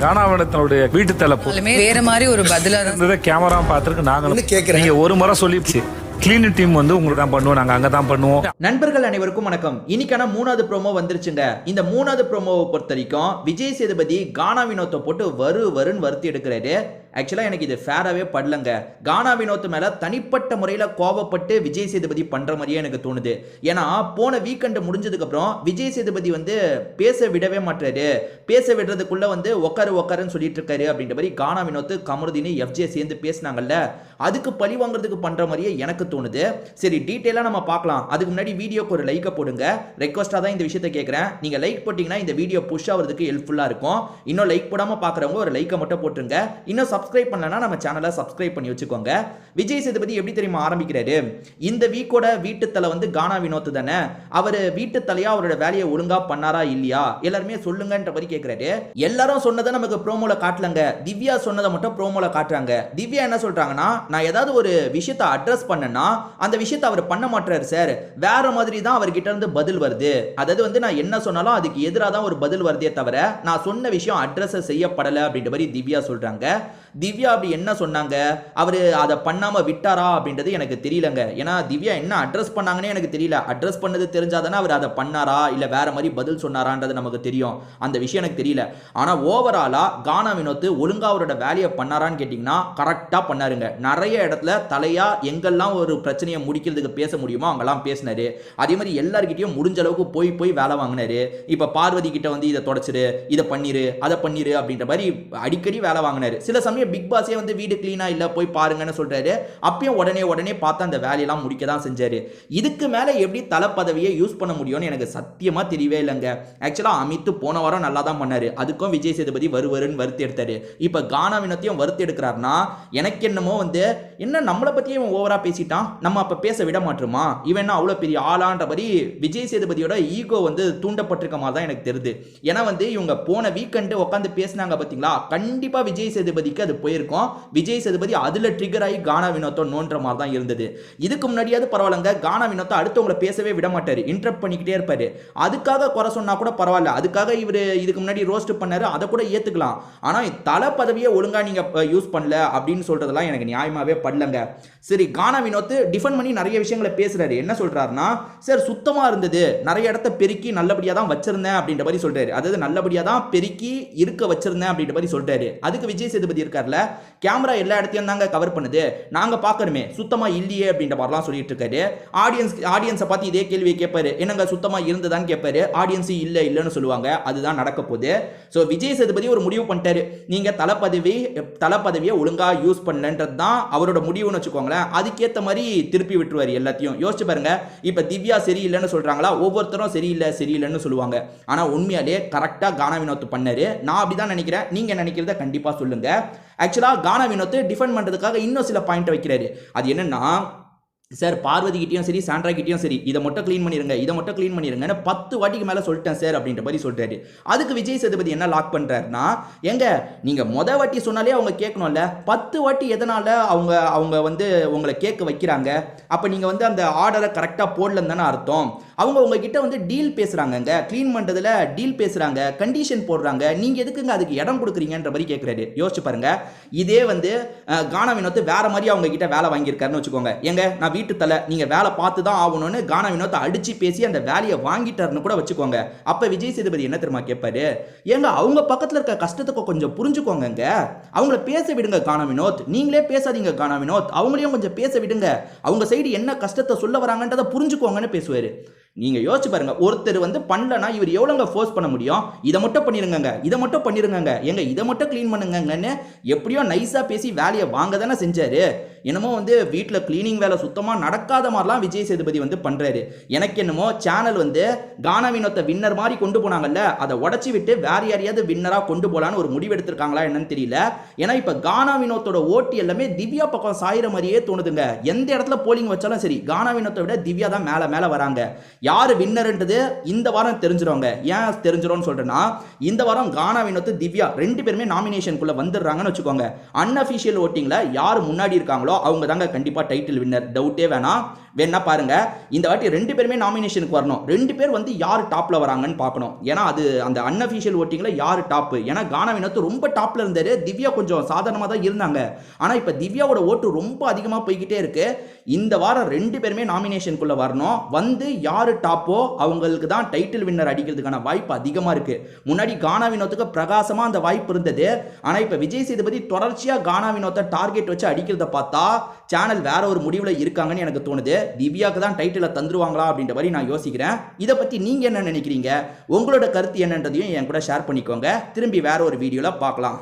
கானாவினத்தினுடைய வீட்டு தலைப்பு வேற மாதிரி ஒரு பதிலா இருந்ததை கேமரா பார்த்துருக்கு. நாங்களும் கேட்குறேன். நீங்க ஒரு முறை சொல்லி கிளீன் டீம் வந்து உங்களுக்கு தான் பண்ணுவோம், நாங்க அங்க தான் பண்ணுவோம். நண்பர்கள் அனைவருக்கும் வணக்கம். இன்னைக்கான 3வது ப்ரோமோ வந்துருச்சுங்க. இந்த 3வது ப்ரோமோவை பொறுத்த வரைக்கும் விஜய் சேதுபதி கானா வினோத்தை போட்டு வருன்னு வருத்தி எடுக்கிறாரு. ஆக்சுவலா எனக்கு இது ஃபேராகவே படலங்க. கானா வினோத் மேல தனிப்பட்ட முறையில் கோவப்பட்டு விஜய் சேதுபதி பண்ற மாதிரியே எனக்கு தோணுது. ஏன்னா போன வீக்கெண்ட் முடிஞ்சதுக்கு அப்புறம் விஜய் சேதுபதி வந்து பேச விடவே மாட்டாரு. பேச விடுறதுக்குள்ள வந்து உக்காருன்னு சொல்லிட்டு இருக்காரு அப்படின்ற மாதிரி கானா வினோத் கமருதீன் எஃப்ஜே சேர்ந்து பேசினாங்கல்ல, அதுக்கு பழி வாங்குறதுக்கு பண்ற மாதிரியே எனக்கு தோணுது. சரி, டீட்டெயிலா நம்ம பார்க்கலாம். அதுக்கு முன்னாடி வீடியோக்கு ஒரு லைக்கை போடுங்க. ரெக்வஸ்டா தான் இந்த விஷயத்தை கேட்கிறேன். நீங்க லைக் போட்டீங்கன்னா இந்த வீடியோ புஷ் ஆகிறதுக்கு ஹெல்ப்ஃபுல்லா இருக்கும். இன்னும் லைக் போடாம பாக்குறவங்க ஒரு லைக்கை மட்டும் போட்டுருங்க. இன்னும் சப்ஸ்கிரைப் பண்ணலனா நம்ம சேனலை சப்ஸ்கிரைப் பண்ணி வச்சுக்கோங்க. விஜய் சேதுபதி எப்படி தெரியுமா ஆரம்பிக்கிறாரு? இந்த வீக்கோட வீட்டு தலை வந்து கானா வினோத் தானே. அவர் வீட்டு தலையா அவரோட வேலையை ஒழுங்கா பண்ணாரா இல்லையா எல்லாருமே சொல்லுங்கன்ற மாதிரி கேட்கிறாரு. எல்லாரும் சொன்னதை நமக்கு ப்ரோமோல காட்டலங்க. திவ்யா சொன்னதை மட்டும் ப்ரோமோல காட்டுறாங்க. திவ்யா என்ன சொல்றாங்கன்னா, நான் ஏதாவது ஒரு விஷயத்தை அட்ரஸ் பண்ணனா அந்த விஷயத்தை அவர் பண்ண மாட்டாரு சார், வேற மாதிரி தான் அவர்கிட்ட இருந்து பதில் வருது. அதாவது வந்து நான் என்ன சொன்னாலும் அதுக்கு எதிராக தான் ஒரு பதில் வருதே தவிர நான் சொன்ன விஷயம் அட்ரஸ் செய்யப்படலை அப்படின்ற மாதிரி திவ்யா சொல்றாங்க. திவ்யா அப்படி என்ன சொன்னாங்க, அவர் அதை பண்ணாம விட்டாரா அப்படின்றது எனக்கு தெரியலங்க. ஏன்னா திவ்யா என்ன அட்ரஸ் பண்ணாங்கன்னே எனக்கு தெரியல. அட்ரஸ் பண்ணது தெரிஞ்சாதானே அவர் அதை பண்ணாரா இல்ல வேற மாதிரி பதில் சொன்னாரான்றது நமக்கு தெரியும். அந்த விஷயம் எனக்கு தெரியல. ஆனா ஓவராலா கானா வினோத் ஒழுங்கா அவரோட வேலையை பண்ணாரான்னு கேட்டீங்கன்னா கரெக்டா பண்ணாருங்க. நிறைய இடத்துல தலையா எங்கெல்லாம் ஒரு பிரச்சனையை முடிக்கிறதுக்கு பேச முடியுமோ அங்கெல்லாம் பேசினாரு. அதே மாதிரி எல்லார்கிட்டையும் முடிஞ்ச அளவுக்கு போய் வேலை வாங்கினாரு. இப்ப பார்வதி கிட்ட வந்து இதை தொடச்சிரு, இதை பண்ணிரு, அதை பண்ணிரு அப்படின்ற மாதிரி அடிக்கடி வேலை வாங்கினாரு. சில சமயம் பிக் பாஸே வந்து வீடு கிளீனா இல்ல போய் பாருங்கன்னு சொல்றாரு. அப்பயும் உடனே பார்த்து அந்த வேலையெல்லாம் முடிக்க தான் செஞ்சாரு. இதுக்கு மேல எப்படி தலை பதவியை யூஸ் பண்ண முடியும்னு எனக்கு சத்தியமா தெரியவே இல்லைங்க. ஆக்சுவலா அமித் போன வாரம் நல்லா தான் பண்ணாரு. அதுக்கும் விஜய் சேதுபதி வருன்னு வருத்தி எடுத்தாரு. இப்ப கானா வினோத்தையும் வருத்தி எடுக்கிறாருன்னா எனக்கு என்னமோ வந்து என்ன நம்மளை பத்தியே இவன் ஓவரா பேசிட்டான், நம்ம அப்ப பேச விட மாட்டோமா, இவன் என்ன அவ்வளவு பெரிய ஆளான்ற மாதிரி விஜய் சேதுபதியோட ஈகோ வந்து தூண்டப்பட்டிருக்க மாதிரி தான் எனக்கு தெரியுது. ஏன்னா வந்து இவங்க போன வீக்கெண்ட் உட்காந்து பேசினாங்க பாத்தீங்களா, கண்டிப்பா விஜய் சேதுபதிக்கு அது போயிருக்கும். விஜய் சேதுபதி அதுல ட்ரிகர் ஆகி கானா வினோத்தை நோன்ற மாதிரி தான் இருந்தது. இதுக்கு முன்னாடியாவது பரவாயில்லங்க, கானா வினோத்தை அடுத்தவங்களை பேசவே விட மாட்டாரு, இன்டரப்ட் பண்ணிக்கிட்டே இருப்பாரு. அதுக்காக குறை சொன்னா கூட பரவாயில்ல, அதுக்காக இவர் இதுக்கு முன்னாடி ரோஸ்ட் பண்ணாரு, அதை கூட ஏத்துக்கலாம். ஆனா தலை பதவியை ஒழுங்கா நீங்க யூஸ் பண்ணல அப்படின்னு சொல்றதெல்லாம் எனக்கு நியாயமாவே படலங்க. சரி, கானா வினோத் டிஃபன் பண்ணி நிறைய விஷயங்களை பேசுறாரு. என்ன சொல்றாருன்னா, சார் சுத்தமா இருந்தது, நிறைய இடத்த பெருக்கி நல்லபடியா தான் வச்சிருந்தேன் அப்படின்ற மாதிரி சொல்றாரு. அதாவது நல்லபடியா தான் பெருக்கி இருக்க வச்சிருந்தேன் அப்படின்ற மாதிரி சொல்றாரு. அதுக்கு விஜய் சேதுபதி இருக்கார்ல, கேமரா எல்லா இடத்தையும் தாங்க கவர் பண்ணுது, நாங்க பாக்கணுமே சுத்தமா இல்லையே அப்படின்ற மாதிரிலாம் சொல்லிட்டு இருக்காரு. ஆடியன்ஸை பார்த்து இதே கேள்வியை கேட்பாரு, என்னங்க சுத்தமா இருந்ததான்னு கேட்பாரு. ஆடியன்ஸ் இல்லைன்னு சொல்லுவாங்க. அதுதான் நடக்க போகுது. ஸோ விஜய் சேதுபதி ஒரு முடிவு பண்ணிட்டாரு, நீங்க தளபதவியை ஒழுங்கா யூஸ் பண்ணலன்றது தான் அவரோட முடிவுன்னு வச்சுக்கோங்களேன். அதுக்கேற்ற மாதிரி திருப்பி விட்டுருவாரு எல்லாத்தையும். யோசிச்சு பாருங்க, இப்ப திவ்யா சரியில்லைன்னு சொல்றாங்களா, ஒவ்வொருத்தரும் சரியில்லைன்னு சொல்லுவாங்க. ஆனா உண்மையாலே கரெக்டா கானா வினோத் பண்ணாரு. நான் அப்படிதான் நினைக்கிறேன். நீங்க நினைக்கிறத கண்டிப்பா சொல்லுங்க. ஆக்சுவலா கானா வினோத் டிஃபெண்ட் பண்றதுக்காக இன்னும் சில பாயிண்ட் வைக்கிறாரு. அது என்னன்னா, சார் பார்வதி கிட்டையும் சரி சாண்ட்ரா கிட்டையும் சரி இதை மட்டும் க்ளீன் பண்ணிருங்க 10 வாட்டிக்கு மேலே சொல்லிட்டேன் சார் அப்படின்ற மாதிரி சொல்றாரு. அதுக்கு விஜய் சேதுபதி என்ன லாக் பண்றாருன்னா, எங்க நீங்க மொதல் வாட்டி சொன்னாலே அவங்க கேட்கணும்ல, 10 வாட்டி எதனால அவங்க வந்து உங்களை கேட்க வைக்கிறாங்க? அப்போ நீங்க வந்து அந்த ஆர்டரை கரெக்டாக போடலன்னு தானே அர்த்தம். அவங்க உங்ககிட்ட வந்து டீல் பேசுறாங்க, க்ளீன் பண்றதுல டீல் பேசுறாங்க, கண்டிஷன் போடுறாங்க, நீங்க எதுக்குங்க அதுக்கு இடம் கொடுக்குறீங்கன்ற மாதிரி கேட்கிறாரு. யோசிச்சு பாருங்க, இதே வந்து கானா வினோத் வேற மாதிரி அவங்க கிட்ட வேலை வாங்கியிருக்காருன்னு வச்சுக்கோங்க. எங்க நான் வீட்டு தலை, நீங்க வேலை பார்த்து தான் ஆகணும்னு கானா வினோத் அடிச்சு பேசி அந்த வேலையை வாங்கிட்டாருன்னு கூட வச்சுக்கோங்க. அப்ப விஜய் சேதுபதி என்ன தெரியுமா கேட்பாரு, ஏங்க அவங்க பக்கத்துல இருக்க கஷ்டத்துக்கு கொஞ்சம் புரிஞ்சுக்கோங்க, அவங்கள பேச விடுங்க கானா வினோத், நீங்களே பேசாதீங்க கானா வினோத், அவங்களையும் கொஞ்சம் பேச விடுங்க, அவங்க சைடு என்ன கஷ்டத்தை சொல்ல வராங்கன்றதை புரிஞ்சுக்கோங்கன்னு பேசுவாரு. நீங்க யோசிச்சு பாருங்க, ஒருத்தர் வந்து பண்ணலனா இவர் எவ்வளவுங்க ஃபோர்ஸ் பண்ண முடியும்? இதை மட்டும் பண்ணிருங்க, எங்க இதை மட்டும் க்ளீன் பண்ணுங்கன்னு எப்படியோ நைஸா பேசி வேலையை வாங்க தானே செஞ்சாரு. என்னமோ வந்து வீட்டில் கிளீனிங் வேலை சுத்தமாக நடக்காத மாதிரிலாம் விஜய் சேதுபதி வந்து பண்ணுறாரு. எனக்கு என்னமோ சேனல் வந்து கானா வினோத்தை வின்னர் மாதிரி கொண்டு போனாங்கல்ல, அதை உடச்சி விட்டு வேற யாரையாவது வின்னராக கொண்டு போகலான்னு ஒரு முடிவு எடுத்திருக்காங்களா என்னன்னு தெரியல. ஏன்னா இப்போ கானா வினோத்தோட ஓட்டு எல்லாமே திவ்யா பக்கம் சாயிற மாதிரியே தோணுதுங்க. எந்த இடத்துல போலிங் வச்சாலும் சரி, கானா வினோத்தை விட திவ்யா தான் மேலே வராங்க. யார் வின்னர்ன்றது இந்த வாரம் தெரிஞ்சிருவாங்க. ஏன் தெரிஞ்சிரும்னு சொல்றேன்னா, இந்த வாரம் கானா வினோத் திவ்யா 2 பேருமே நாமினேஷனுக்குள்ள வந்துடுறாங்கன்னு வச்சுக்கோங்க. அன்அஃபிஷியல் ஓட்டிங்ல யார் முன்னாடி இருக்காங்களோ இருக்காங்களோ அவங்க தாங்க கண்டிப்பா டைட்டில் வின்னர், டவுட்டே வேணாம். வேணா பாருங்க, இந்த வாட்டி 2 பேருமே நாமினேஷனுக்கு வரணும். 2 பேர் வந்து யார் டாப்ல வராங்கன்னு பார்க்கணும். ஏன்னா அது அந்த அன்அஃபிஷியல் ஓட்டிங்ல யார் டாப். ஏன்னா கானா வினோத் ரொம்ப டாப்ல இருந்தாரு, திவ்யா கொஞ்சம் சாதாரணமா தான் இருந்தாங்க. ஆனா இப்ப திவ்யாவோட ஓட்டு ரொம்ப அதிகமா போய்கிட்டே இருக்கு. இந்த வாரம் 2 பேருமே நாமினேஷனுக்குள்ள வரணும். வந்து யாரு டாப்போ அவங்களுக்கு தான் டைட்டில் வின்னர் அடிக்கிறதுக்கான வாய்ப்பு அதிகமா இருக்கு. முன்னாடி கானா வினோத்துக்கு பிரகாசமா அந்த வாய்ப்பு இருந்தது. ஆனா இப்ப விஜய் சேதுபதி தொடர்ச்சியா கானா வினோத்தை டார்கெட் வச்சு அடிக்கிறத பார்த்தா சேனல் வேற ஒரு முடிவுல இருக்காங்கன்னு எனக்கு தோணுது. திவ்யாக்கு தான் டைட்டிலை தந்துருவாங்களா அப்படின்ற மாதிரி நான் யோசிக்கிறேன். இதை பத்தி நீங்க என்ன நினைக்கிறீங்க? உங்களோட கருத்து என்னன்றதையும் என் கூட ஷேர் பண்ணிக்கோங்க. திரும்பி வேற ஒரு வீடியோல பார்க்கலாம்.